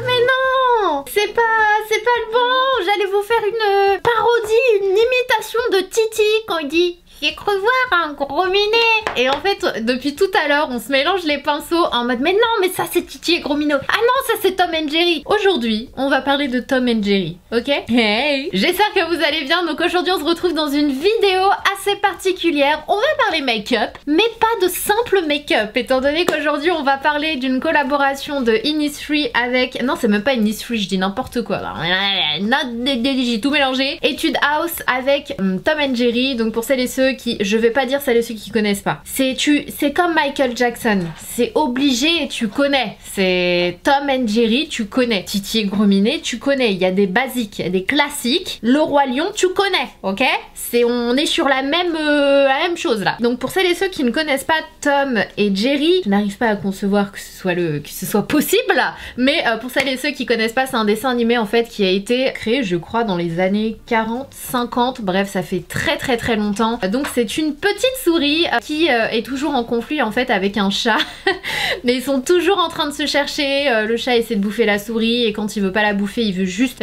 Mais non, c'est pas le bon. J'allais vous faire une parodie, une imitation de Titi quand il dit j'ai cru voir un gros minet. Et en fait, depuis tout à l'heure, on se mélange les pinceaux en mode mais non, mais ça c'est Titi et Gros Minot. Ah non, ça c'est Tom and Jerry. Aujourd'hui, on va parler de Tom and Jerry, ok? Hey, j'espère que vous allez bien. Donc aujourd'hui, on se retrouve dans une vidéo assez particulière. On va parler make-up, mais pas de simple make-up, étant donné qu'aujourd'hui, on va parler d'une collaboration de Innisfree avec... Non, c'est même pas Innisfree, je dis n'importe quoi. J'ai tout mélangé. Etude House avec Tom and Jerry. Donc pour celles et ceux qui, je vais pas dire celles et ceux qui connaissent pas, c'est comme Michael Jackson, c'est obligé, tu connais, c'est Tom and Jerry, tu connais, Titi et Gros Minet, tu connais, il y a des basiques, il y a des classiques, Le Roi Lion, tu connais, ok, on est sur la même chose là. Donc pour celles et ceux qui ne connaissent pas Tom et Jerry, je n'arrive pas à concevoir que ce soit possible, mais pour celles et ceux qui connaissent pas, c'est un dessin animé en fait qui a été créé, je crois, dans les années 40, 50, bref, ça fait très longtemps. Donc c'est une petite souris qui est toujours en conflit en fait avec un chat. Mais ils sont toujours en train de se chercher. Le chat essaie de bouffer la souris et quand il veut pas la bouffer, il veut juste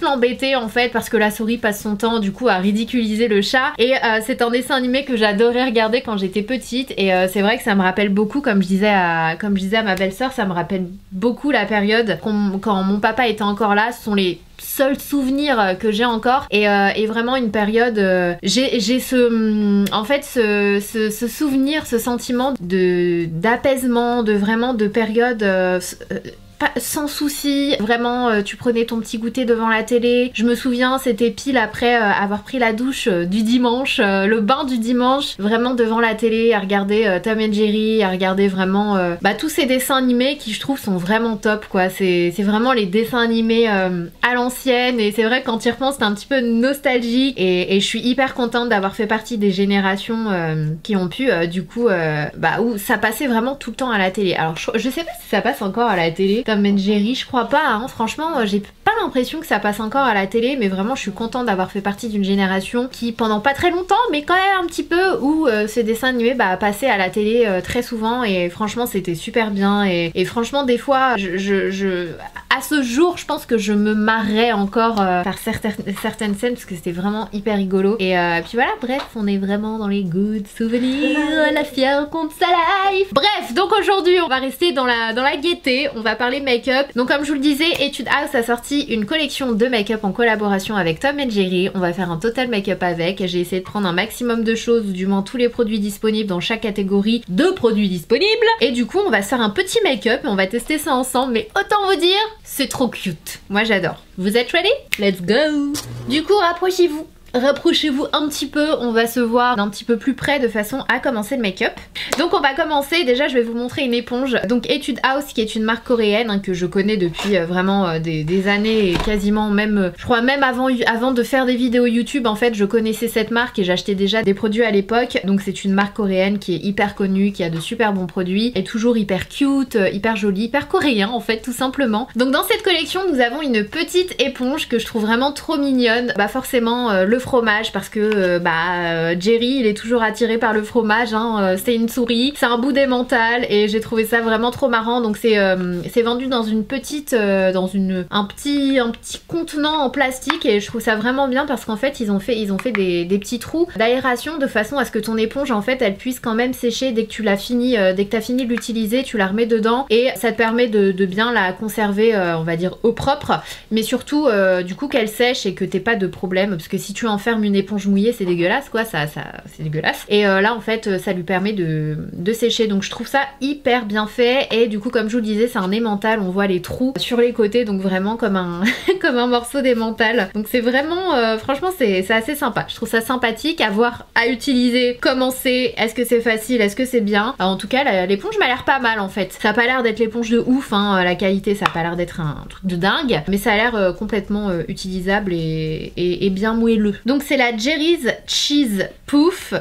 l'embêter en fait parce que la souris passe son temps du coup à ridiculiser le chat. Et c'est un dessin animé que j'adorais regarder quand j'étais petite et c'est vrai que ça me rappelle beaucoup, comme je disais à ma belle-sœur, ça me rappelle beaucoup la période quand mon papa était encore là. Ce sont les seuls souvenirs que j'ai encore et vraiment une période j'ai en fait ce souvenir, ce sentiment d'apaisement, de période sans souci, vraiment tu prenais ton petit goûter devant la télé. Je me souviens, c'était pile après avoir pris la douche du dimanche, le bain du dimanche, vraiment devant la télé à regarder Tom and Jerry, à regarder vraiment tous ces dessins animés qui je trouve sont vraiment top quoi. C'est vraiment les dessins animés à l'ancienne et c'est vrai que quand tu y repenses c'est un petit peu nostalgique et je suis hyper contente d'avoir fait partie des générations qui ont pu du coup où ça passait vraiment tout le temps à la télé. Alors je sais pas si ça passe encore à la télé Tom and Jerry, je crois pas, hein. Franchement j'ai pas l'impression que ça passe encore à la télé, mais vraiment je suis contente d'avoir fait partie d'une génération qui pendant pas très longtemps, mais quand même un petit peu, où ces dessins animés passaient à la télé très souvent et franchement c'était super bien et franchement des fois à ce jour je pense que je me marrais encore par certaines scènes parce que c'était vraiment hyper rigolo et puis voilà, bref, on est vraiment dans les good souvenirs, la fière compte sa life. Bref, donc aujourd'hui on va rester dans la gaieté, on va parler make-up. Donc comme je vous le disais, Etude House a sorti une collection de make-up en collaboration avec Tom and Jerry. On va faire un total make-up avec. J'ai essayé de prendre un maximum de choses, ou du moins tous les produits disponibles dans chaque catégorie de produits disponibles. Et du coup on va se faire un petit make-up et on va tester ça ensemble. Mais autant vous dire, c'est trop cute. Moi j'adore. Vous êtes ready? Let's go! Du coup rapprochez-vous. Rapprochez-vous un petit peu, on va se voir d'un petit peu plus près de façon à commencer le make-up. Donc on va commencer, déjà je vais vous montrer une éponge. Donc Etude House qui est une marque coréenne hein, que je connais depuis vraiment des années et quasiment même, je crois même avant de faire des vidéos YouTube en fait je connaissais cette marque et j'achetais déjà des produits à l'époque. Donc c'est une marque coréenne qui est hyper connue, qui a de super bons produits, est toujours hyper cute, hyper jolie, hyper coréen en fait tout simplement. Donc dans cette collection nous avons une petite éponge que je trouve vraiment trop mignonne. Forcément le fromage parce que Jerry il est toujours attiré par le fromage hein, c'est une souris, c'est un bout d'emmental et j'ai trouvé ça vraiment trop marrant. Donc c'est vendu dans une petite un petit contenant en plastique et je trouve ça vraiment bien parce qu'en fait ils ont fait des petits trous d'aération de façon à ce que ton éponge en fait elle puisse quand même sécher dès que tu l'as fini, dès que tu as fini de l'utiliser, tu la remets dedans et ça te permet de bien la conserver on va dire au propre, mais surtout du coup qu'elle sèche et que t'aies pas de problème parce que si tu enfermes une éponge mouillée c'est dégueulasse quoi, c'est dégueulasse. Et là en fait ça lui permet de sécher, donc je trouve ça hyper bien fait. Et du coup comme je vous le disais c'est un emmental, on voit les trous sur les côtés donc vraiment comme un comme un morceau d'emmental. Donc c'est vraiment franchement c'est assez sympa, je trouve ça sympathique à voir, à utiliser, comment c'est, est-ce que c'est facile, est-ce que c'est bien. Alors, en tout cas l'éponge m'a l'air pas mal en fait, ça a pas l'air d'être l'éponge de ouf hein, la qualité ça a pas l'air d'être un truc de dingue, mais ça a l'air complètement utilisable et bien moelleux. Donc c'est la Jerry's Cheese Puff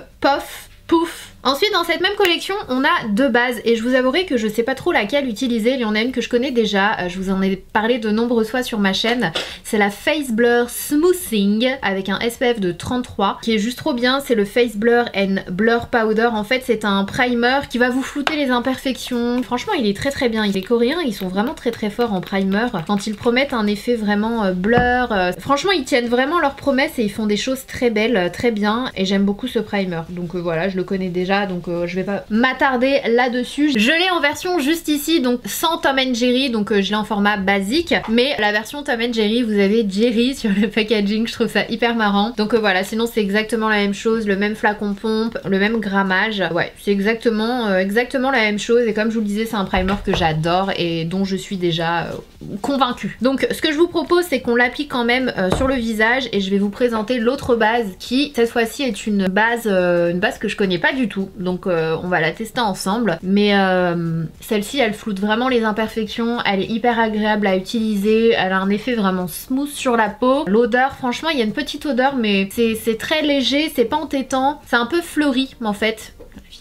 Ensuite dans cette même collection on a deux bases et je vous avouerai que je sais pas trop laquelle utiliser. Il y en a une que je connais déjà, je vous en ai parlé de nombreuses fois sur ma chaîne. C'est la Face Blur Smoothing avec un SPF de 33 qui est juste trop bien. C'est le Face Blur and Blur Powder. En fait c'est un primer qui va vous flouter les imperfections. Franchement il est très très bien. Les Coréens ils sont vraiment très très forts en primer. Quand ils promettent un effet vraiment blur, franchement ils tiennent vraiment leurs promesses et ils font des choses très belles, très bien. Et j'aime beaucoup ce primer. Donc voilà, je le connais déjà, donc je vais pas m'attarder là-dessus. Je l'ai en version juste ici, donc sans Tom & Jerry, donc je l'ai en format basique. Mais la version Tom & Jerry, vous avez Jerry sur le packaging, je trouve ça hyper marrant. Donc voilà, sinon c'est exactement la même chose, le même flacon pompe, le même grammage. Ouais, c'est exactement la même chose. Et comme je vous le disais, c'est un primer que j'adore et dont je suis déjà convaincue. Donc ce que je vous propose, c'est qu'on l'applique quand même sur le visage et je vais vous présenter l'autre base qui, cette fois-ci, est une base que je connais pas du tout. Donc on va la tester ensemble. Mais celle-ci, elle floute vraiment les imperfections. Elle est hyper agréable à utiliser. Elle a un effet vraiment smooth sur la peau. L'odeur, franchement, il y a une petite odeur, mais c'est très léger, c'est pas entêtant. C'est un peu fleuri en fait.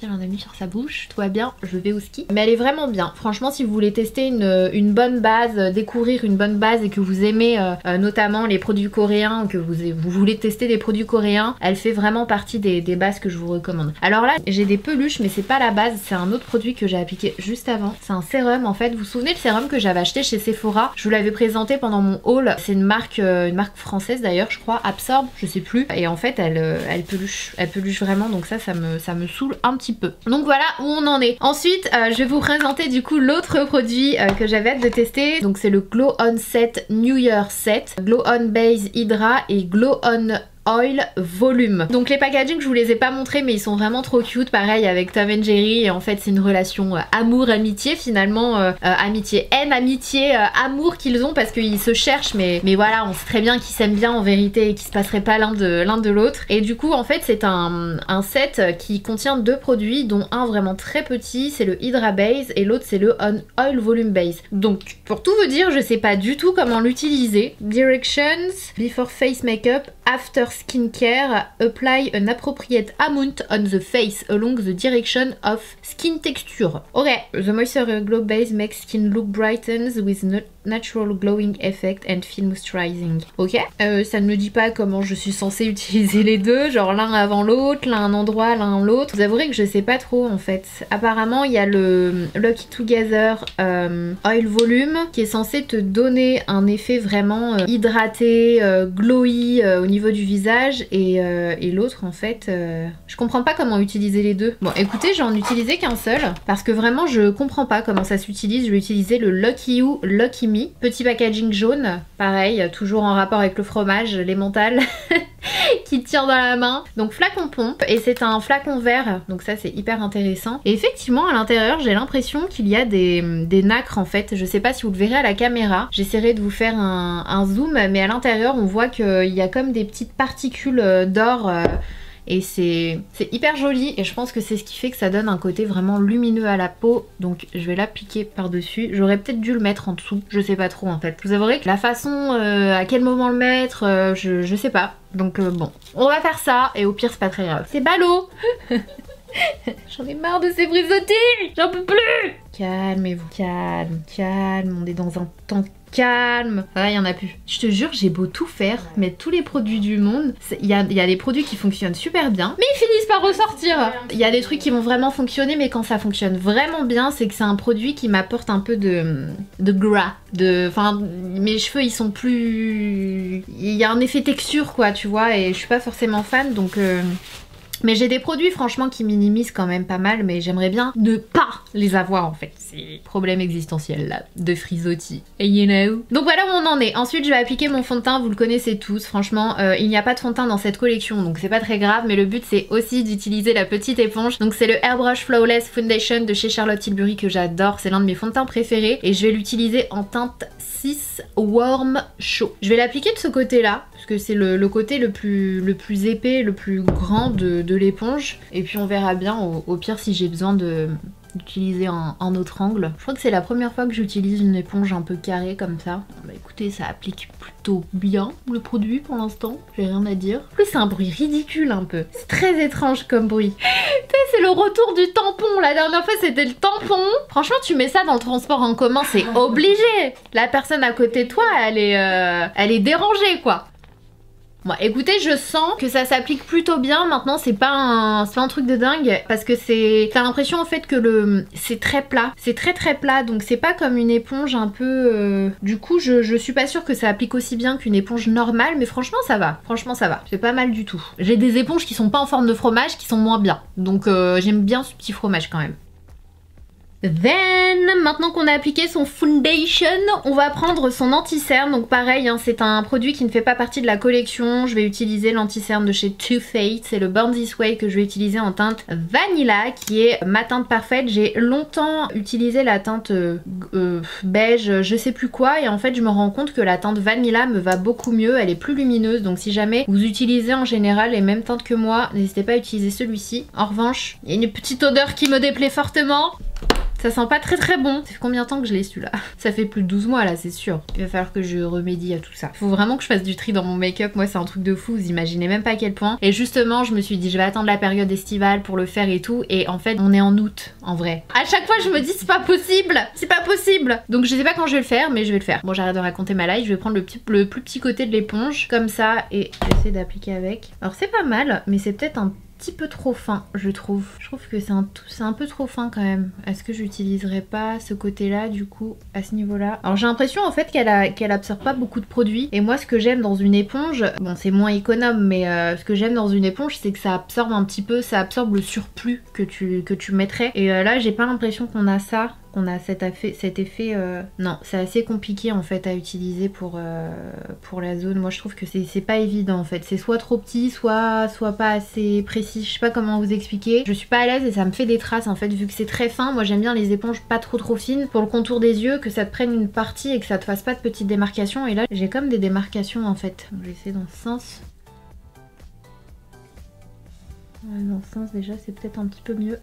Elle en a mis sur sa bouche, tout va bien, je vais au ski. Mais elle est vraiment bien. Franchement, si vous voulez tester une bonne base, découvrir une bonne base et que vous aimez notamment les produits coréens, que vous voulez tester des produits coréens, elle fait vraiment partie des bases que je vous recommande. Alors là, j'ai des peluches, mais c'est pas la base, c'est un autre produit que j'ai appliqué juste avant. C'est un sérum en fait. Vous vous souvenez le sérum que j'avais acheté chez Sephora? Je vous l'avais présenté pendant mon haul. C'est une marque française d'ailleurs, je crois, Absorb, je sais plus. Et en fait, elle peluche vraiment, donc ça me saoule un petit peu. Donc voilà où on en est. Ensuite je vais vous présenter du coup l'autre produit que j'avais hâte de tester. Donc c'est le Glow On Set New Year Set, Glow On Base Hydra et Glow On Oil Volume. Donc les packaging je vous les ai pas montrés mais ils sont vraiment trop cute, pareil avec Tom & Jerry. Et en fait c'est une relation amour-amitié finalement, amitié-haine, amitié-amour qu'ils ont parce qu'ils se cherchent mais voilà, on sait très bien qu'ils s'aiment bien en vérité et qu'ils se passeraient pas l'un de l'autre. Et du coup en fait c'est un set qui contient deux produits dont un vraiment très petit, c'est le Hydra Base et l'autre c'est le On Oil Volume Base. Donc pour tout vous dire je sais pas du tout comment l'utiliser. Directions, before face makeup, after skincare, apply an appropriate amount on the face along the direction of skin texture. Ok, the moisture glow base makes skin look brightens with natural glowing effect and feel moisturizing. Ok, ça ne me dit pas comment je suis censée utiliser les deux, genre l'un avant l'autre, l'un un endroit, l'un l'autre. Vous avouerez que je sais pas trop en fait. Apparemment il y a le Lucky Together Oil Volume qui est censé te donner un effet vraiment hydraté, glowy au niveau du visage et l'autre en fait je comprends pas comment utiliser les deux. Bon écoutez, j'en utilisais qu'un seul parce que vraiment je comprends pas comment ça s'utilise. Je vais utiliser le Lucky You Lucky Me, petit packaging jaune, pareil toujours en rapport avec le fromage, les mentales qui tient dans la main. Donc flacon pompe et c'est un flacon vert, donc ça c'est hyper intéressant. Et effectivement à l'intérieur j'ai l'impression qu'il y a des nacres en fait. Je sais pas si vous le verrez à la caméra, j'essaierai de vous faire un zoom, mais à l'intérieur on voit qu'il y a comme des petites particules d'or et c'est hyper joli et je pense que c'est ce qui fait que ça donne un côté vraiment lumineux à la peau. Donc je vais l'appliquer par dessus. J'aurais peut-être dû le mettre en dessous, je sais pas trop en fait. Vous avouerez que la façon à quel moment le mettre, je sais pas. Donc bon, on va faire ça et au pire c'est pas très grave. C'est ballot. J'en ai marre de ces brisottis, j'en peux plus. Calmez-vous, calme, on est dans un temps calme. Ah, il y en a plus. Je te jure, j'ai beau tout faire, mettre tous les produits du monde, il y a des produits qui fonctionnent super bien, mais ils finissent par ressortir. Il y a des trucs qui vont vraiment fonctionner, mais quand ça fonctionne vraiment bien, c'est que c'est un produit qui m'apporte un peu de gras. Enfin, mes cheveux, ils sont plus... Il y a un effet texture, quoi, tu vois, et je suis pas forcément fan, donc... Mais j'ai des produits franchement qui minimisent quand même pas mal, mais j'aimerais bien ne pas les avoir en fait. C'est problème existentiel là, de frisottis. Et you know. Donc voilà où on en est. Ensuite je vais appliquer mon fond de teint, vous le connaissez tous. Franchement il n'y a pas de fond de teint dans cette collection, donc c'est pas très grave. Mais le but c'est aussi d'utiliser la petite éponge. Donc c'est le Airbrush Flawless Foundation de chez Charlotte Tilbury que j'adore. C'est l'un de mes fonds de teint préférés. Et je vais l'utiliser en teinte 6 Warm Chaud. Je vais l'appliquer de ce côté là, parce que c'est le côté le plus épais, le plus grand de l'éponge. Et puis on verra bien au pire si j'ai besoin de d'utiliser un autre angle. Je crois que c'est la première fois que j'utilise une éponge un peu carrée comme ça. Bah écoutez, ça applique plutôt bien le produit pour l'instant, j'ai rien à dire. En plus c'est un bruit ridicule un peu. C'est très étrange comme bruit. C'est le retour du tampon. La dernière fois c'était le tampon. Franchement tu mets ça dans le transport en commun, c'est obligé. La personne à côté de toi elle est dérangée quoi. Bon, écoutez, je sens que ça s'applique plutôt bien. Maintenant, c'est pas un truc de dingue parce que t'as l'impression en fait que c'est très plat. C'est très plat, donc c'est pas comme une éponge un peu. Du coup, je suis pas sûre que ça applique aussi bien qu'une éponge normale, mais franchement, ça va. Franchement, ça va. C'est pas mal du tout. J'ai des éponges qui sont pas en forme de fromage, qui sont moins bien. Donc, j'aime bien ce petit fromage quand même. Then, maintenant qu'on a appliqué son foundation, on va prendre son anti-cerne. Donc pareil, hein, c'est un produit qui ne fait pas partie de la collection. Je vais utiliser l'anti-cerne de chez Too Faced. C'est le Born This Way que je vais utiliser en teinte Vanilla, qui est ma teinte parfaite. J'ai longtemps utilisé la teinte beige, je sais plus quoi. Et en fait, je me rends compte que la teinte Vanilla me va beaucoup mieux. Elle est plus lumineuse. Donc si jamais vous utilisez en général les mêmes teintes que moi, n'hésitez pas à utiliser celui-ci. En revanche, il y a une petite odeur qui me déplaît fortement. Ça sent pas très bon. Ça fait combien de temps que je l'ai celui-là? Ça fait plus de 12 mois là, c'est sûr. Il va falloir que je remédie à tout ça. Faut vraiment que je fasse du tri dans mon make-up. Moi c'est un truc de fou, vous imaginez même pas à quel point. Et justement je me suis dit je vais attendre la période estivale pour le faire et tout. Et en fait on est en août en vrai. À chaque fois je me dis c'est pas possible. C'est pas possible. Donc je sais pas quand je vais le faire mais je vais le faire. Bon j'arrête de raconter ma life. Je vais prendre le plus petit côté de l'éponge comme ça et j'essaie d'appliquer avec. Alors c'est pas mal mais c'est peut-être un petit peu trop fin je trouve. Je trouve que c'est un peu trop fin quand même. Est-ce que j'utiliserai pas ce côté là du coup à ce niveau là? Alors j'ai l'impression en fait qu'elle absorbe pas beaucoup de produits et moi ce que j'aime dans une éponge, bon c'est moins économe mais ce que j'aime dans une éponge c'est que ça absorbe un petit peu, ça absorbe le surplus que tu mettrais et là j'ai pas l'impression qu'on a ça. On a cet effet non c'est assez compliqué en fait à utiliser pour la zone. Moi je trouve que c'est pas évident en fait, c'est soit trop petit soit pas assez précis, je sais pas comment vous expliquer. Je suis pas à l'aise et ça me fait des traces en fait vu que c'est très fin. Moi j'aime bien les éponges pas trop fines pour le contour des yeux, que ça te prenne une partie et que ça te fasse pas de petites démarcations et là j'ai comme des démarcations en fait. Donc je vais essayer dans ce sens. Ouais, dans ce sens déjà c'est peut-être un petit peu mieux.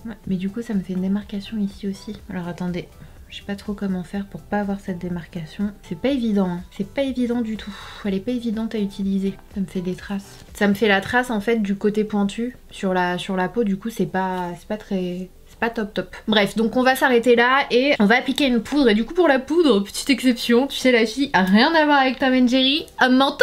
Ouais, mais du coup ça me fait une démarcation ici aussi. Alors attendez, je sais pas trop comment faire pour pas avoir cette démarcation. C'est pas évident, hein. C'est pas évident du tout. Elle est pas évidente à utiliser. Ça me fait des traces. Ça me fait la trace en fait du côté pointu sur la peau. Du coup c'est pas très... pas top. Bref, donc on va s'arrêter là et on va appliquer une poudre. Et du coup pour la poudre, petite exception, tu sais la fille a rien à voir avec Tom & Jerry, un Mentos.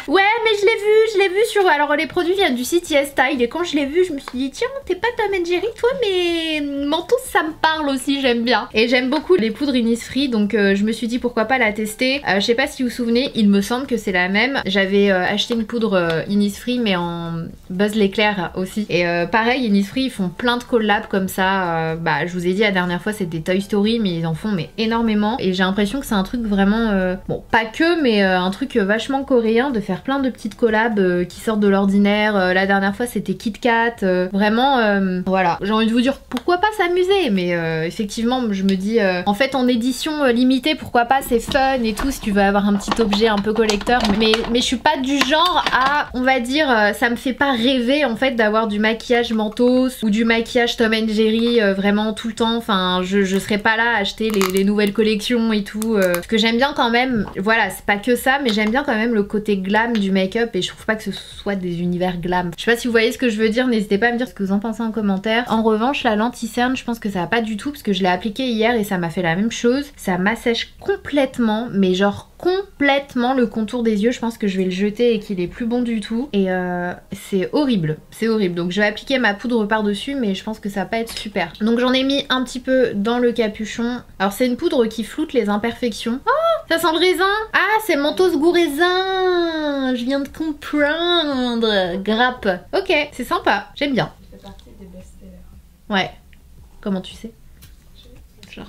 Ouais mais je l'ai vu sur... Alors les produits viennent du site YesStyle et quand je l'ai vu je me suis dit tiens t'es pas Tom & Jerry toi mais Mentos ça me parle aussi, j'aime bien. Et j'aime beaucoup les poudres Innisfree donc je me suis dit pourquoi pas la tester. Je sais pas si vous vous souvenez, il me semble que c'est la même. J'avais acheté une poudre Innisfree mais en Buzz l'éclair aussi. Et pareil Innisfree ils font plein de collabs comme ça. Bah je vous ai dit la dernière fois c'était Toy Story mais ils en font mais énormément. Et j'ai l'impression que c'est un truc vraiment... bon pas que mais un truc vachement coréen de faire plein de petites collabs qui sortent de l'ordinaire. La dernière fois c'était Kit Kat. Vraiment voilà. J'ai envie de vous dire pourquoi pas s'amuser mais effectivement je me dis en fait en édition limitée pourquoi pas, c'est fun et tout si tu veux avoir un petit objet un peu collector mais je suis pas du genre à on va dire ça me fait pas rêver en fait d'avoir du maquillage Mentos ou du maquillage Tom & Jerry vraiment tout le temps. Enfin je serais pas là à acheter les nouvelles collections et tout. Ce que j'aime bien quand même, voilà c'est pas que ça mais j'aime bien quand même le côté glam du make-up et je trouve pas que ce soit des univers glam. Je sais pas si vous voyez ce que je veux dire, n'hésitez pas à me dire ce que vous en pensez en commentaire. En revanche la lentille-cerne je pense que ça va pas du tout parce que je l'ai appliqué hier et ça m'a fait la même chose. Ça m'assèche complètement mais genre complètement le contour des yeux. Je pense que je vais le jeter et qu'il est plus bon du tout et c'est horrible, c'est horrible. Donc je vais appliquer ma poudre par dessus mais je pense que ça va pas être super. Donc j'en ai mis un petit peu dans le capuchon. Alors c'est une poudre qui floute les imperfections. Oh ça sent le raisin. Ah c'est Mentos goût raisin, je viens de comprendre. Grappe. Ok c'est sympa, j'aime bien. Ça fait partie des best-sellers. Ouais. Comment tu sais? Genre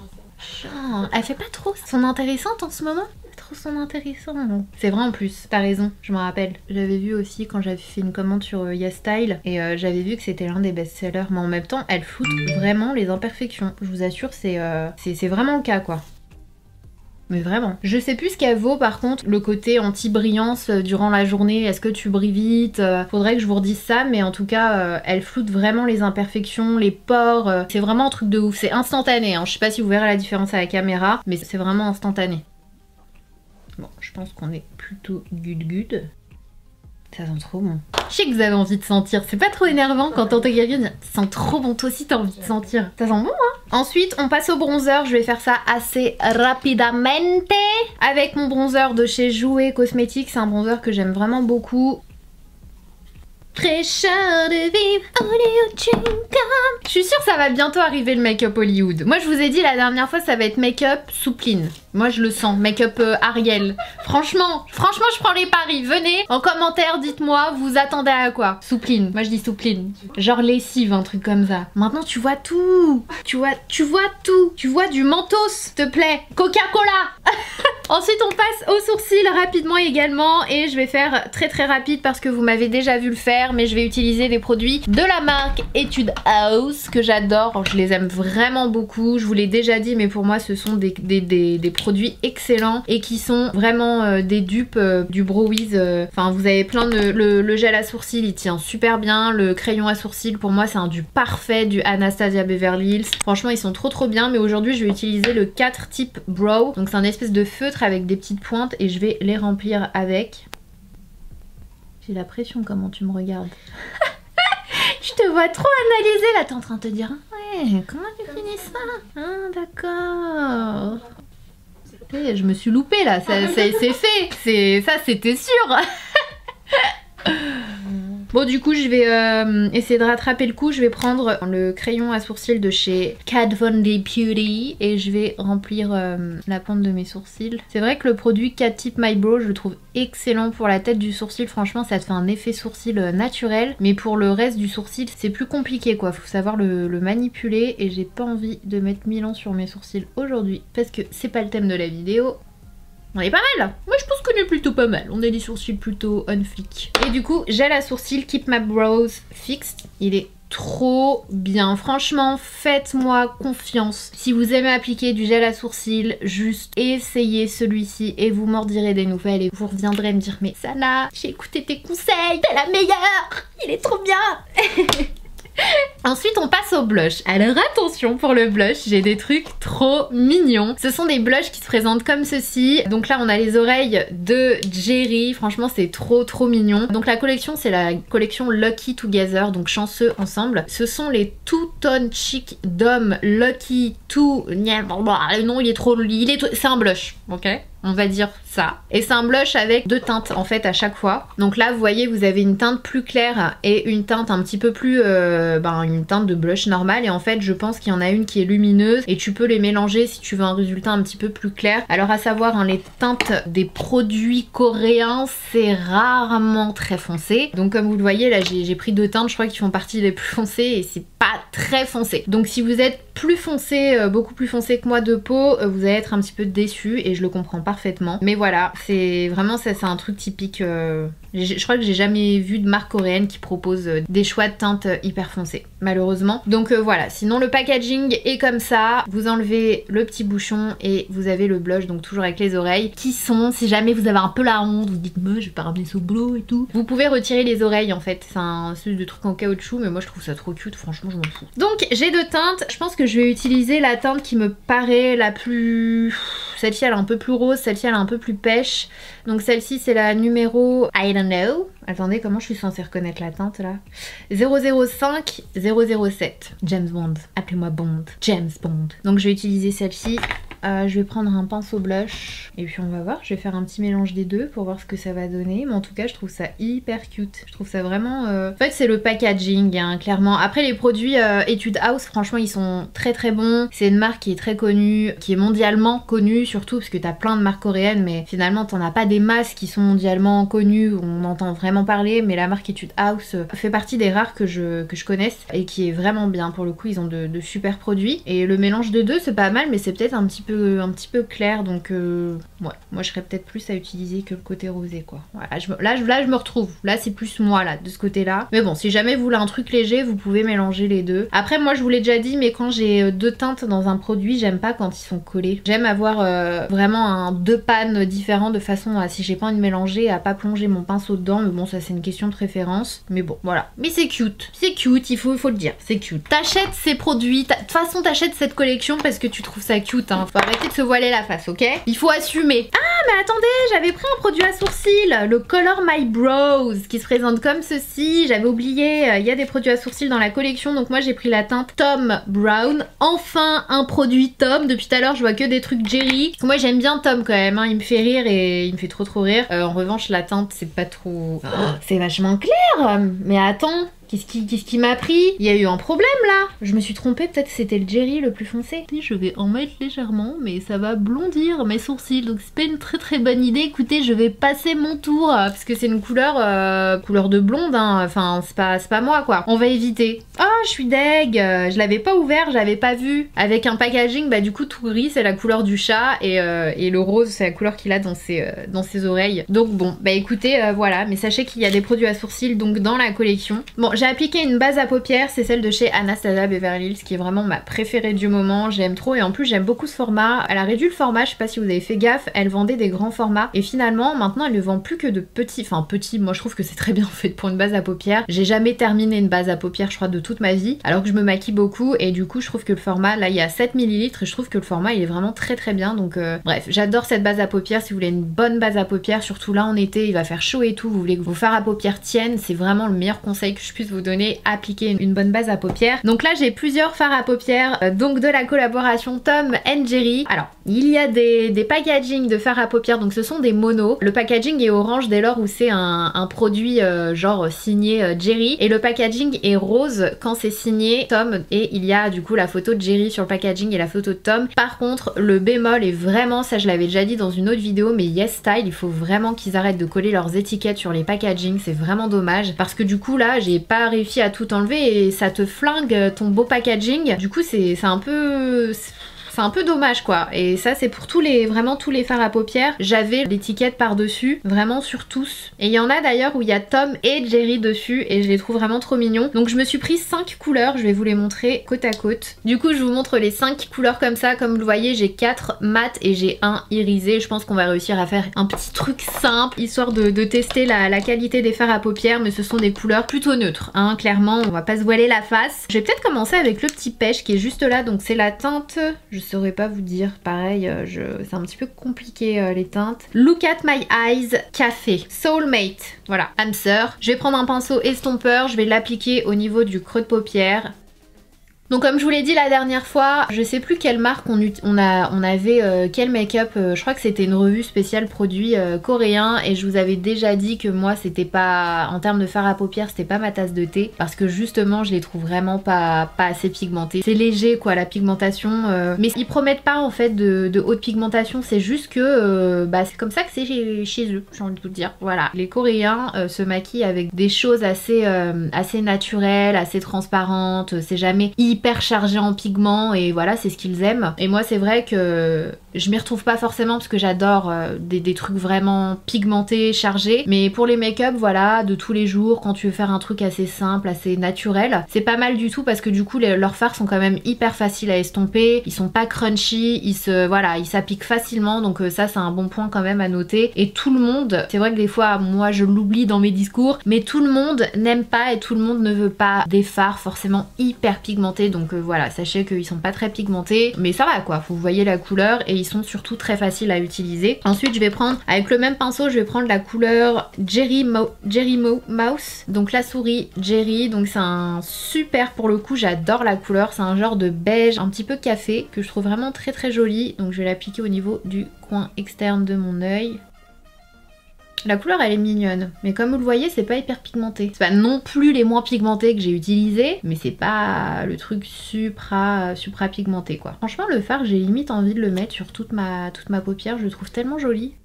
elle fait pas trop son intéressante en ce moment. Trop son intéressant. C'est vrai en plus, t'as raison, je me rappelle. J'avais vu aussi quand j'avais fait une commande sur YesStyle et j'avais vu que c'était l'un des best-sellers mais en même temps elle floute vraiment les imperfections. Je vous assure c'est vraiment le cas quoi. Mais vraiment. Je sais plus ce qu'elle vaut par contre, le côté anti-brillance durant la journée, est-ce que tu brilles vite, faudrait que je vous redise ça, mais en tout cas elle floute vraiment les imperfections, les pores, c'est vraiment un truc de ouf, c'est instantané, hein. Je sais pas si vous verrez la différence à la caméra, mais c'est vraiment instantané. Bon, je pense qu'on est plutôt good. Ça sent trop bon. Je sais que vous avez envie de sentir, c'est pas trop énervant quand t'entends quelqu'un dire ça sent trop bon, toi aussi t'as envie de sentir. Ça sent bon hein. Ensuite on passe au bronzer, je vais faire ça assez rapidamente. Avec mon bronzer de chez Jouer Cosmetics, c'est un bronzer que j'aime vraiment beaucoup. Fraîcheur de vivre, Hollywood Dream Come. Je suis sûre que ça va bientôt arriver le make-up Hollywood. Moi je vous ai dit la dernière fois ça va être make-up Soupline. Moi je le sens, make-up Ariel. Franchement je prends les paris. Venez en commentaire, dites-moi, vous attendez à quoi? Soupline, moi je dis Soupline. Genre lessive, un truc comme ça. Maintenant tu vois tout. Tu vois tout. Tu vois du mentos, s'il te plaît. Coca-Cola. Ensuite on passe aux sourcils rapidement également. Et je vais faire très rapide parce que vous m'avez déjà vu le faire. Mais je vais utiliser des produits de la marque Etude House que j'adore. Je les aime vraiment beaucoup. Je vous l'ai déjà dit mais pour moi ce sont des produits excellents et qui sont vraiment des dupes du Brow Wiz. Enfin vous avez plein de... Le gel à sourcils il tient super bien. Le crayon à sourcils pour moi c'est un dupe parfait du Anastasia Beverly Hills. Franchement ils sont trop bien, mais aujourd'hui je vais utiliser le 4 type Brow. Donc c'est un espèce de feutre avec des petites pointes et je vais les remplir avec. J'ai la pression comment tu me regardes. Je te vois trop analyser là, t'es en train de te dire ouais comment tu finis ça? Ah d'accord. Je me suis loupée là, c'est fait, ça c'était sûr. Bon du coup je vais essayer de rattraper le coup, je vais prendre le crayon à sourcils de chez Kat Von D Beauty et je vais remplir la pointe de mes sourcils. C'est vrai que le produit Kat Tip My Brow je le trouve excellent pour la tête du sourcil, franchement ça te fait un effet sourcil naturel, mais pour le reste du sourcil c'est plus compliqué quoi, faut savoir le manipuler et j'ai pas envie de mettre 1000 ans sur mes sourcils aujourd'hui parce que c'est pas le thème de la vidéo. On est pas mal. Moi je pense qu'on est plutôt pas mal. On a des sourcils plutôt on flic. Et du coup, gel à sourcils Keep My Brows Fixed. Il est trop bien. Franchement, faites-moi confiance. Si vous aimez appliquer du gel à sourcils, juste essayez celui-ci et vous m'en direz des nouvelles et vous reviendrez me dire mais Sana, j'ai écouté tes conseils, t'es la meilleure. Il est trop bien. Ensuite on passe au blush. Alors attention pour le blush, j'ai des trucs trop mignons. Ce sont des blushs qui se présentent comme ceci. Donc là on a les oreilles de Jerry, franchement c'est trop mignon. Donc la collection c'est la collection Lucky Together, donc chanceux ensemble. Ce sont les Two Tone Cheek d'homme Lucky To... Le nom il est trop... C'est un blush, ok, on va dire ça. Et c'est un blush avec deux teintes en fait à chaque fois. Donc là vous voyez vous avez une teinte plus claire et une teinte un petit peu plus... une teinte de blush normale et en fait je pense qu'il y en a une qui est lumineuse et tu peux les mélanger si tu veux un résultat un petit peu plus clair. Alors à savoir hein, les teintes des produits coréens c'est rarement très foncé. Donc comme vous le voyez là j'ai pris deux teintes je crois qui font partie des plus foncées et c'est pas très foncé. Donc si vous êtes plus foncé, beaucoup plus foncé que moi de peau, vous allez être un petit peu déçu et je le comprends parfaitement. Mais voilà, c'est vraiment ça, c'est un truc typique. Je crois que j'ai jamais vu de marque coréenne qui propose des choix de teintes hyper foncés, malheureusement. Donc voilà, sinon le packaging est comme ça. Vous enlevez le petit bouchon et vous avez le blush, donc toujours avec les oreilles, qui sont, si jamais vous avez un peu la honte, vous dites moi je vais pas ramener ce boulot et tout. Vous pouvez retirer les oreilles en fait, c'est un espèce de truc en caoutchouc, mais moi je trouve ça trop cute, franchement je m'en fous. Donc j'ai deux teintes, je pense que je vais utiliser la teinte qui me paraît la plus... Celle-ci elle est un peu plus rose, celle-ci elle est un peu plus pêche. Donc celle-ci c'est la numéro I don't know. Attendez, comment je suis censée reconnaître la teinte là? 005 007. James Bond. Appelez-moi Bond. James Bond. Donc je vais utiliser celle-ci. Je vais prendre un pinceau blush et puis on va voir, je vais faire un petit mélange des deux pour voir ce que ça va donner, mais en tout cas je trouve ça hyper cute, je trouve ça vraiment... En fait c'est le packaging hein, clairement. Après les produits Etude House franchement ils sont très bons, c'est une marque qui est très connue, qui est mondialement connue surtout parce que t'as plein de marques coréennes mais finalement t'en as pas des masses qui sont mondialement connues, où on entend vraiment parler, mais la marque Etude House fait partie des rares que je connaisse et qui est vraiment bien. Pour le coup ils ont de super produits et le mélange de deux c'est pas mal, mais c'est peut-être un petit peu clair, donc ouais, moi je serais peut-être plus à utiliser que le côté rosé quoi. Voilà, là je me retrouve. Là c'est plus moi là, de ce côté-là. Mais bon, si jamais vous voulez un truc léger, vous pouvez mélanger les deux. Après moi je vous l'ai déjà dit, mais quand j'ai deux teintes dans un produit, j'aime pas quand ils sont collés. J'aime avoir vraiment deux pannes différents de façon à, si j'ai pas envie de mélanger, à pas plonger mon pinceau dedans. Mais bon, ça c'est une question de préférence. Mais bon, voilà. Mais c'est cute, il faut le dire, c'est cute. T'achètes ces produits, de toute façon t'achètes cette collection parce que tu trouves ça cute, hein. Faut arrêter de se voiler la face, ok? Il faut assumer. Ah mais attendez, j'avais pris un produit à sourcils, le Color My Brows, qui se présente comme ceci. J'avais oublié, il y a des produits à sourcils dans la collection, donc moi j'ai pris la teinte Tom Brown. Enfin un produit Tom, depuis tout à l'heure je vois que des trucs Jerry. Parce que moi j'aime bien Tom quand même, hein. Il me fait rire et il me fait trop rire. En revanche la teinte c'est pas trop... Oh, c'est vachement clair. Mais attends, qu'est-ce qui m'a pris? Il y a eu un problème là. Je me suis trompée, peut-être c'était le Jerry le plus foncé. Je vais en mettre légèrement, mais ça va blondir mes sourcils, donc c'est pas une très bonne idée. Écoutez, je vais passer mon tour, parce que c'est une couleur de blonde, hein. Enfin c'est pas moi quoi. On va éviter. Oh je suis deg, je l'avais pas ouvert, je l'avais pas vu. Avec un packaging, bah du coup tout gris c'est la couleur du chat, et le rose c'est la couleur qu'il a dans ses oreilles. Donc bon, bah écoutez, voilà, mais sachez qu'il y a des produits à sourcils donc dans la collection. Bon, j'ai appliqué une base à paupières, c'est celle de chez Anastasia Beverly Hills, qui est vraiment ma préférée du moment. J'aime trop, et en plus j'aime beaucoup ce format. Elle a réduit le format, je sais pas si vous avez fait gaffe, elle vendait des grands formats, et finalement maintenant elle ne vend plus que de petits, enfin petits, moi je trouve que c'est très bien fait pour une base à paupières. J'ai jamais terminé une base à paupières je crois de toute ma vie, alors que je me maquille beaucoup, et du coup je trouve que le format, là il y a 7 ml, et je trouve que le format il est vraiment très bien, donc bref, j'adore cette base à paupières. Si vous voulez une bonne base à paupières, surtout là en été, il va faire chaud et tout, vous voulez que vos fards à paupières tiennent, c'est vraiment le meilleur conseil que je puisse vous donner, appliquer une bonne base à paupières. Donc là j'ai plusieurs fards à paupières, donc de la collaboration Tom & Jerry. Alors il y a des packaging de fards à paupières, donc ce sont des monos. Le packaging est orange dès lors où c'est un produit genre signé Jerry, et le packaging est rose quand c'est signé Tom, et il y a du coup la photo de Jerry sur le packaging et la photo de Tom. Par contre le bémol est vraiment, ça je l'avais déjà dit dans une autre vidéo, mais Yes Style, il faut vraiment qu'ils arrêtent de coller leurs étiquettes sur les packaging, c'est vraiment dommage, parce que du coup là j'ai pas réussi à tout enlever et ça te flingue ton beau packaging. Du coup c'est un peu... c'est un peu dommage quoi, et ça c'est pour vraiment tous les fards à paupières. J'avais l'étiquette par dessus, vraiment sur tous, et il y en a d'ailleurs où il y a Tom et Jerry dessus, et je les trouve vraiment trop mignons. Donc je me suis pris 5 couleurs, je vais vous les montrer côte à côte. Du coup je vous montre les 5 couleurs comme ça, comme vous le voyez j'ai 4 mat et j'ai un irisé. Je pense qu'on va réussir à faire un petit truc simple, histoire de tester la qualité des fards à paupières, mais ce sont des couleurs plutôt neutres, hein, clairement on va pas se voiler la face. Je vais peut-être commencer avec le petit pêche qui est juste là, donc c'est la teinte, je saurais pas vous dire, pareil, c'est un petit peu compliqué les teintes. Look at my eyes café, soulmate, voilà, âme sœur. Je vais prendre un pinceau estompeur, je vais l'appliquer au niveau du creux de paupière. Donc comme je vous l'ai dit la dernière fois, je sais plus quelle marque on avait, quel make-up, je crois que c'était une revue spéciale produit coréen, et je vous avais déjà dit que moi c'était pas, en termes de fard à paupières, c'était pas ma tasse de thé, parce que justement je les trouve vraiment pas assez pigmentés. C'est léger quoi la pigmentation, mais ils promettent pas en fait de haute pigmentation, c'est juste que bah, c'est comme ça que c'est chez eux, j'ai envie de vous dire. Voilà, les Coréens se maquillent avec des choses assez naturelles, assez transparentes, c'est jamais hyper chargé en pigments, et voilà c'est ce qu'ils aiment. Et moi c'est vrai que je m'y retrouve pas forcément parce que j'adore des trucs vraiment pigmentés, chargés, mais pour les make-up voilà de tous les jours, quand tu veux faire un truc assez simple, assez naturel, c'est pas mal du tout, parce que du coup leurs fards sont quand même hyper faciles à estomper, ils sont pas crunchy, ils s'appliquent facilement, donc ça c'est un bon point quand même à noter. Et tout le monde, c'est vrai que des fois moi je l'oublie dans mes discours, mais tout le monde n'aime pas et tout le monde ne veut pas des fards forcément hyper pigmentés, donc voilà, sachez qu'ils sont pas très pigmentés, mais ça va quoi, vous voyez la couleur, et ils sont surtout très faciles à utiliser. Ensuite je vais prendre, avec le même pinceau, je vais prendre la couleur Jerry Mouse, donc la souris Jerry, donc c'est un super, pour le coup j'adore la couleur, c'est un genre de beige un petit peu café que je trouve vraiment très joli, donc je vais l'appliquer au niveau du coin externe de mon œil. La couleur elle est mignonne, mais comme vous le voyez c'est pas hyper pigmenté. C'est pas non plus les moins pigmentés que j'ai utilisés, mais c'est pas le truc supra pigmenté quoi. Franchement le fard j'ai limite envie de le mettre sur toute ma paupière, je le trouve tellement joli.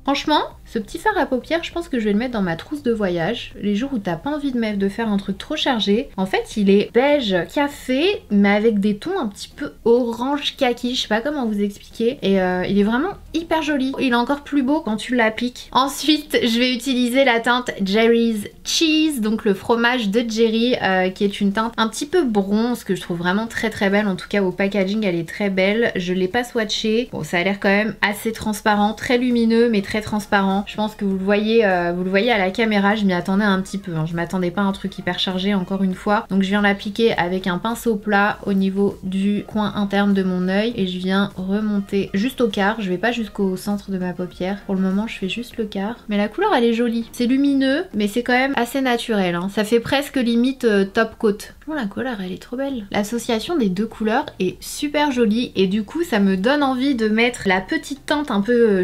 Franchement, ce petit fard à paupières, je pense que je vais le mettre dans ma trousse de voyage. Les jours où t'as pas envie de faire un truc trop chargé. En fait, il est beige café, mais avec des tons un petit peu orange kaki. Je sais pas comment vous expliquer. Et il est vraiment hyper joli. Il est encore plus beau quand tu l'appliques. Ensuite, je vais utiliser la teinte Jerry's Cheese, donc le fromage de Jerry, qui est une teinte un petit peu bronze, que je trouve vraiment très très belle. En tout cas, au packaging, elle est très belle. Je l'ai pas swatché. Bon, ça a l'air quand même assez transparent, très lumineux, mais très transparent. Je pense que vous le voyez à la caméra, je m'y attendais un petit peu, hein. Je m'attendais pas à un truc hyper chargé encore une fois. Donc je viens l'appliquer avec un pinceau plat au niveau du coin interne de mon œil et je viens remonter juste au quart. Je vais pas jusqu'au centre de ma paupière. Pour le moment je fais juste le quart. Mais la couleur elle est jolie. C'est lumineux mais c'est quand même assez naturel, hein. Ça fait presque limite top coat. Oh, la couleur elle est trop belle. L'association des deux couleurs est super jolie et du coup ça me donne envie de mettre la petite teinte un peu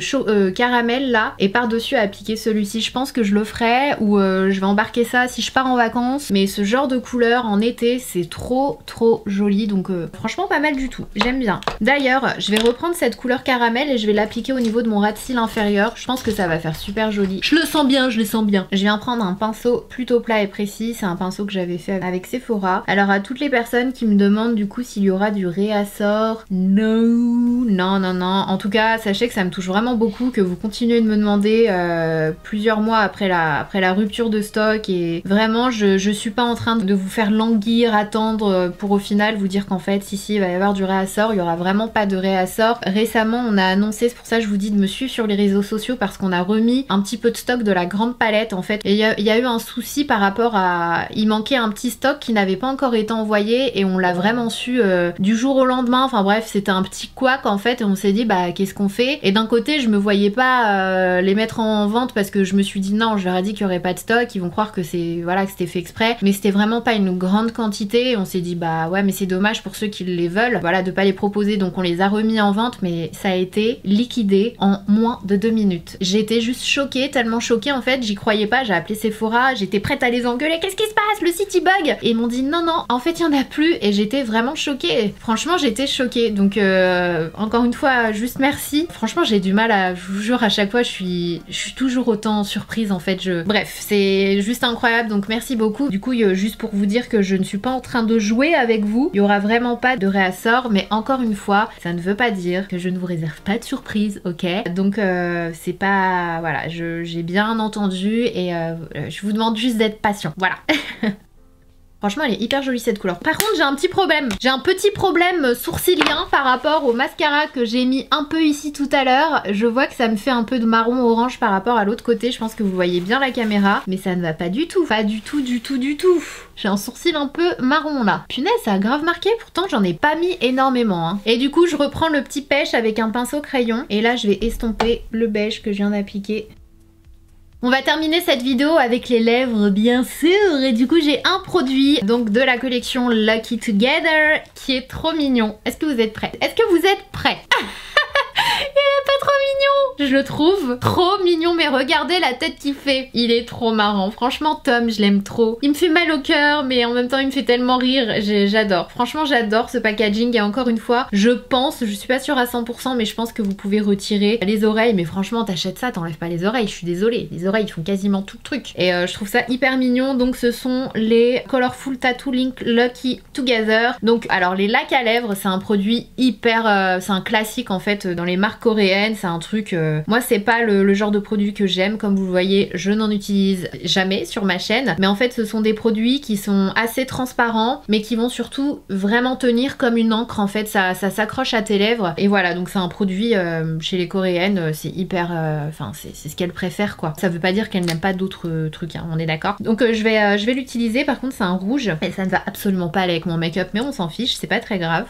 caramel là et par-dessus appliquer celui-ci. Je pense que je le ferai ou je vais embarquer ça si je pars en vacances, mais ce genre de couleur en été c'est trop joli, donc franchement pas mal du tout, j'aime bien. D'ailleurs je vais reprendre cette couleur caramel et je vais l'appliquer au niveau de mon ras de cils inférieur. Je pense que ça va faire super joli. Je le sens bien, je le sens bien. Je viens prendre un pinceau plutôt plat et précis, c'est un pinceau que j'avais fait avec Sephora. Alors à toutes les personnes qui me demandent du coup s'il y aura du réassort, non. En tout cas sachez que ça me touche vraiment beaucoup que vous continuez de me demander plusieurs mois après la rupture de stock, et vraiment je suis pas en train de vous faire languir, attendre pour au final vous dire qu'en fait si il va y avoir du réassort. Il y aura vraiment pas de réassort. Récemment on a annoncé, c'est pour ça que je vous dis de me suivre sur les réseaux sociaux, parce qu'on a remis un petit peu de stock de la grande palette en fait, et il y a eu un souci par rapport à... il manquait un petit stock qui n'avait pas encore été envoyé et on l'a vraiment su du jour au lendemain. Enfin bref, c'était un petit couac en fait et on s'est dit bah qu'est-ce qu'on fait. Et d'un côté je me voyais pas les mettre en vente parce que je me suis dit non, je leur ai dit qu'il y aurait pas de stock, ils vont croire que c'est voilà que c'était fait exprès, mais c'était vraiment pas une grande quantité et on s'est dit bah ouais mais c'est dommage pour ceux qui les veulent, voilà, de pas les proposer. Donc on les a remis en vente, mais ça a été liquidé en moins de 2 minutes. J'ai été juste choquée, tellement choquée en fait, j'y croyais pas. J'ai appelé Sephora, j'étais prête à les engueuler, qu'est-ce qui se passe, le site il bug, et ils m'ont dit non en fait il y en a plus, et j'étais vraiment choquée. Franchement j'étais choquée, donc encore une fois juste merci. Franchement j'ai du mal à, je vous jure, à chaque fois je suis toujours autant surprise en fait. Bref, c'est juste incroyable, donc merci beaucoup. Du coup juste pour vous dire que je ne suis pas en train de jouer avec vous, il y aura vraiment pas de réassort, mais encore une fois ça ne veut pas dire que je ne vous réserve pas de surprise, ok? Donc c'est pas, voilà, j'ai bien entendu et je vous demande juste d'être patient, voilà. Franchement elle est hyper jolie cette couleur. Par contre j'ai un petit problème. J'ai un petit problème sourcilien par rapport au mascara que j'ai mis un peu ici tout à l'heure. Je vois que ça me fait un peu de marron orange par rapport à l'autre côté. Je pense que vous voyez bien la caméra. Mais ça ne va pas du tout. Pas du tout. J'ai un sourcil un peu marron là. Punaise, ça a grave marqué. Pourtant j'en ai pas mis énormément, hein. Et du coup je reprends le petit pêche avec un pinceau crayon. Et là je vais estomper le beige que je viens d'appliquer. On va terminer cette vidéo avec les lèvres bien sûr, et du coup j'ai un produit donc de la collection Lucky Together qui est trop mignon. Est-ce que vous êtes prêts? Est-ce que vous êtes prêts? Il est pas trop mignon, je le trouve trop mignon, mais regardez la tête qu'il fait. Il est trop marrant, franchement Tom je l'aime trop. Il me fait mal au cœur mais en même temps il me fait tellement rire, j'adore. Franchement j'adore ce packaging et encore une fois je pense, je suis pas sûre à 100% mais je pense que vous pouvez retirer les oreilles, mais franchement t'achètes ça, t'enlèves pas les oreilles, je suis désolée. Les oreilles ils font quasiment tout le truc et je trouve ça hyper mignon. Donc ce sont les Colorful Tattoo Link Lucky Together. Donc alors les lacs à lèvres c'est un produit hyper, c'est un classique en fait dans les marques coréennes, c'est un truc, moi c'est pas le genre de produit que j'aime, comme vous le voyez je n'en utilise jamais sur ma chaîne, mais en fait ce sont des produits qui sont assez transparents mais qui vont surtout vraiment tenir comme une encre en fait, ça s'accroche à tes lèvres et voilà. Donc c'est un produit chez les coréennes, c'est hyper, enfin c'est ce qu'elles préfèrent quoi. Ça veut pas dire qu'elles n'aiment pas d'autres trucs, hein, on est d'accord. Donc je vais l'utiliser. Par contre c'est un rouge et ça ne va absolument pas aller avec mon make-up, mais on s'en fiche, c'est pas très grave.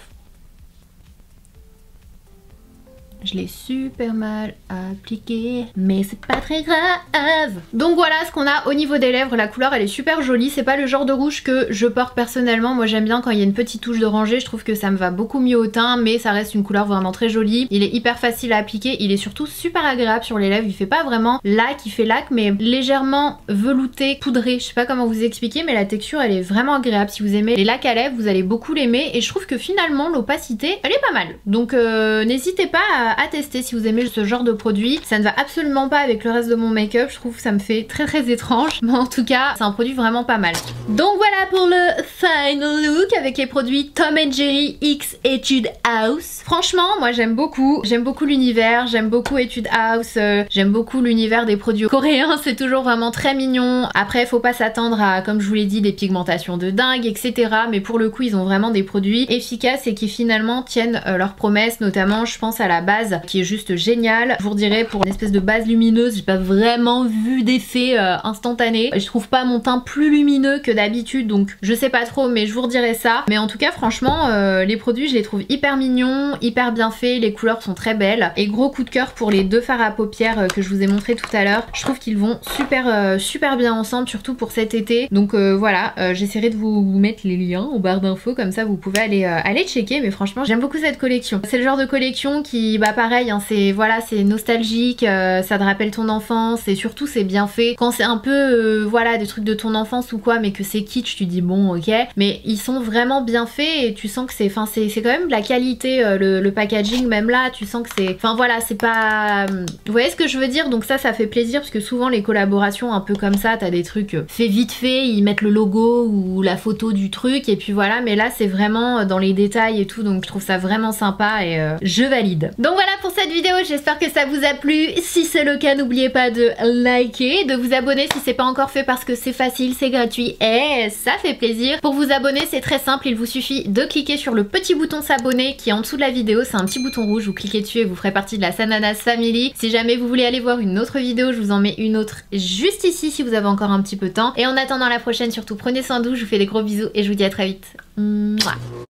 Je l'ai super mal appliqué, mais c'est pas très grave. Donc voilà ce qu'on a au niveau des lèvres. La couleur elle est super jolie. C'est pas le genre de rouge que je porte personnellement. Moi j'aime bien quand il y a une petite touche d'orangé. Je trouve que ça me va beaucoup mieux au teint, mais ça reste une couleur vraiment très jolie. Il est hyper facile à appliquer. Il est surtout super agréable sur les lèvres. Il fait pas vraiment lac, il fait lac, mais légèrement velouté, poudré. Je sais pas comment vous expliquer, mais la texture elle est vraiment agréable. Si vous aimez les lacs à lèvres, vous allez beaucoup l'aimer. Et je trouve que finalement l'opacité elle est pas mal. Donc n'hésitez pas à tester si vous aimez ce genre de produit. Ça ne va absolument pas avec le reste de mon make-up, je trouve que ça me fait très étrange, mais en tout cas c'est un produit vraiment pas mal. Donc voilà pour le final look avec les produits Tom & Jerry X Etude House. Franchement moi j'aime beaucoup l'univers, j'aime beaucoup Etude House, j'aime beaucoup l'univers des produits coréens, c'est toujours vraiment très mignon. Après faut pas s'attendre à, comme je vous l'ai dit, des pigmentations de dingue, etc. Mais pour le coup ils ont vraiment des produits efficaces et qui finalement tiennent leurs promesses, notamment je pense à la base qui est juste géniale. Je vous dirais pour une espèce de base lumineuse, j'ai pas vraiment vu d'effet instantané. Je trouve pas mon teint plus lumineux que d'habitude, donc je sais pas trop, mais je vous redirai ça. Mais en tout cas franchement les produits je les trouve hyper mignons, hyper bien faits, les couleurs sont très belles. Et gros coup de cœur pour les deux fards à paupières que je vous ai montré tout à l'heure. Je trouve qu'ils vont super bien ensemble, surtout pour cet été. Donc voilà, j'essaierai de vous mettre les liens en barre d'infos, comme ça vous pouvez aller checker. Mais franchement j'aime beaucoup cette collection. C'est le genre de collection qui, bah pareil, hein, c'est nostalgique, ça te rappelle ton enfance et surtout c'est bien fait. Quand c'est un peu voilà des trucs de ton enfance ou quoi, mais que c'est kitsch, tu dis bon ok, mais ils sont vraiment bien faits et tu sens que c'est quand même de la qualité, le packaging même là, tu sens que c'est, enfin voilà, c'est pas, vous voyez ce que je veux dire. Donc ça fait plaisir parce que souvent les collaborations un peu comme ça, t'as des trucs faits vite fait, ils mettent le logo ou la photo du truc et puis voilà, mais là c'est vraiment dans les détails et tout, donc je trouve ça vraiment sympa et je valide. Donc voilà pour cette vidéo, j'espère que ça vous a plu. Si c'est le cas, n'oubliez pas de liker, de vous abonner si c'est pas encore fait parce que c'est facile, c'est gratuit et ça fait plaisir. Pour vous abonner c'est très simple, il vous suffit de cliquer sur le petit bouton s'abonner qui est en dessous de la vidéo, c'est un petit bouton rouge, vous cliquez dessus et vous ferez partie de la Sananas Family. Si jamais vous voulez aller voir une autre vidéo, je vous en mets une autre juste ici si vous avez encore un petit peu de temps. Et en attendant la prochaine, surtout prenez soin de vous, je vous fais des gros bisous et je vous dis à très vite. Mouah.